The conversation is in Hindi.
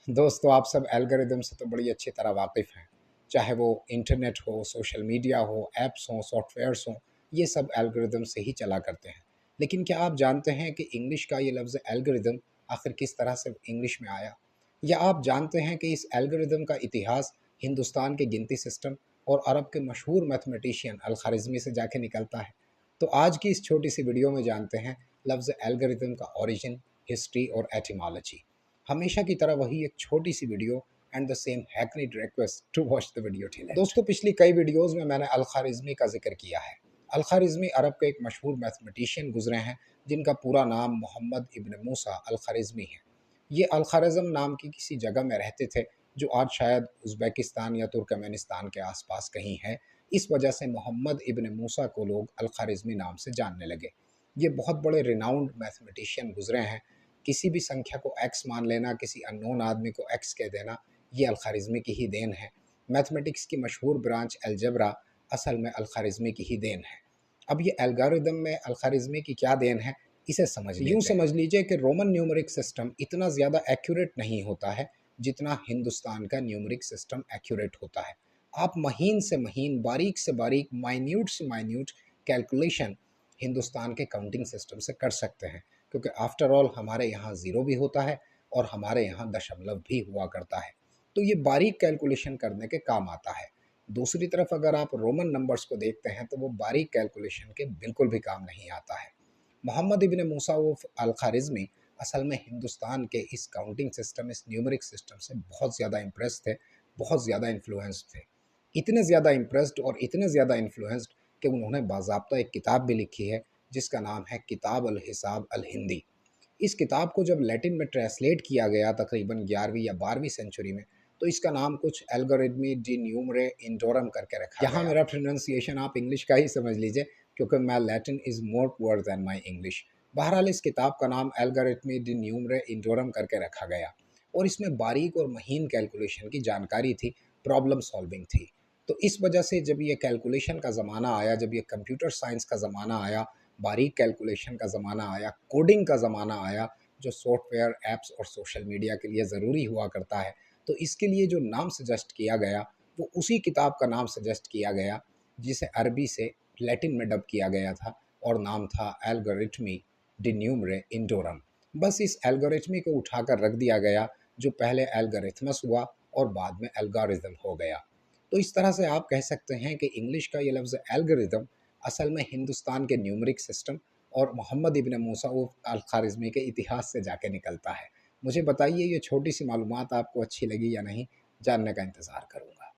दोस्तों, आप सब एल्गोरिदम से तो बड़ी अच्छी तरह वाकिफ़ हैं। चाहे वो इंटरनेट हो, सोशल मीडिया हो, ऐप्स हों, सॉफ्टवेयर्स हों, ये सब एल्गोरिदम से ही चला करते हैं। लेकिन क्या आप जानते हैं कि इंग्लिश का ये लफ़्ज़ एल्गोरिदम आखिर किस तरह से इंग्लिश में आया? या आप जानते हैं कि इस एल्गोरिदम का इतिहास हिंदुस्तान के गिनती सिस्टम और अरब के मशहूर मैथमेटिशियन अल-ख़्वारिज़मी से जाके निकलता है? तो आज की इस छोटी-सी वीडियो में जानते हैं लफ़्ज़ एल्गोरिदम का ओरिजिन, हिस्ट्री और एटिमोलॉजी। हमेशा की तरह वही एक छोटी सी video and the same hackneyed request to watch the video till end. दोस्तों, पिछली कई वीडियोस में मैंने अल ख़्वारिज़मी का जिक्र किया है। अल ख़्वारिज़मी अरब के एक मशहूर मैथमेटिशियन गुजरे हैं जिनका पूरा नाम मोहम्मद इब्न मूसा अल ख़्वारिज़मी है। ये अल ख़्वारिज़म नाम की किसी जगह में रहते थे जो आज शायद उज़्बेकिस्तान या तुर्कमेनिस्तान के आसपास कहीं है। इस वजह से मोहम्मद इब्न मूसा को लोग अल ख़्वारिज़मी नाम से जानने लगे। ये बहुत बड़े रिनाउंड मैथमेटिशियन गुजरे हैं। किसी भी संख्या को एक्स मान लेना, किसी अननोन आदमी को एक्स कह देना, ये अल-ख़्वारिज़मी की ही देन है। मैथमेटिक्स की मशहूर ब्रांच अलजेब्रा असल में अल-ख़्वारिज़मी की ही देन है। अब ये एल्गोरिदम में अल-ख़्वारिज़मी की क्या देन है, इसे समझ लेते हैं। यूँ समझ लीजिए कि रोमन न्यूमेरिक सिस्टम इतना ज़्यादा एक्यूरेट नहीं होता है जितना हिंदुस्तान का न्यूमेरिक सिस्टम एक्यूरेट होता है। आप महीन से महीन, बारीक से बारीक, माइन्यूट से माइन्यूट कैलकुलेशन हिंदुस्तान के काउंटिंग सिस्टम से कर सकते हैं, क्योंकि आफ्टर ऑल हमारे यहाँ ज़ीरो भी होता है और हमारे यहाँ दशमलव भी हुआ करता है। तो ये बारीक कैलकुलेशन करने के काम आता है। दूसरी तरफ अगर आप रोमन नंबर्स को देखते हैं तो वो बारीक कैलकुलेशन के बिल्कुल भी काम नहीं आता है। मोहम्मद इब्न मूसा अल ख़्वारिज़मी असल में हिंदुस्तान के इस काउंटिंग सिस्टम, इस न्यूमेरिक सिस्टम से बहुत ज़्यादा इम्प्रेस थे, बहुत ज़्यादा इन्फ्लुएंस्ड थे। इतने ज़्यादा इम्प्रेस्ड और इतने ज़्यादा इन्फ्लुएंस्ड कि उन्होंने बाज़ाब्ता एक किताब भी लिखी है जिसका नाम है किताब अल हिसाब अल हिंदी। इस किताब को जब लैटिन में ट्रांसलेट किया गया तकरीबन 11वीं या 12वीं सेंचुरी में, तो इसका नाम कुछ एल्गोरिदमी डी न्यूमरे इंडोरम करके रखा यहाँ गया। मेरा प्रोनाउंसिएशन आप इंग्लिश का ही समझ लीजिए, क्योंकि मैं Latin is more poor than my English. बहरहाल इस किताब का नाम एल्गोरिथमी डी न्यूमरे इंडोरम करके रखा गया और इसमें बारीक और महीन कैलकुलेशन की जानकारी थी, प्रॉब्लम सॉल्विंग थी। तो इस वजह से जब ये कैलकुलेशन का ज़माना आया, जब ये कंप्यूटर साइंस का ज़माना आया, बारीक कैलकुलेशन का ज़माना आया, कोडिंग का ज़माना आया, जो सॉफ्टवेयर, ऐप्स और सोशल मीडिया के लिए ज़रूरी हुआ करता है, तो इसके लिए जो नाम सजेस्ट किया गया वो उसी किताब का नाम सजेस्ट किया गया जिसे अरबी से लैटिन में डब किया गया था और नाम था एल्गोरिथमी डी न्यूमरे इंडोरम। बस इस एल्गोरिथमी को उठाकर रख दिया गया जो पहले एल्गोरिथमस हुआ और बाद में एल्गोरिथम हो गया। तो इस तरह से आप कह सकते हैं कि इंग्लिश का ये लफ्ज़ एल्गोरिथम असल में हिंदुस्तान के न्यूमरिक सिस्टम और मोहम्मद इब्न मूसा अल ख़्वारिज़मी के इतिहास से जाके निकलता है। मुझे बताइए ये छोटी सी मालूमात आपको अच्छी लगी या नहीं? जानने का इंतज़ार करूँगा।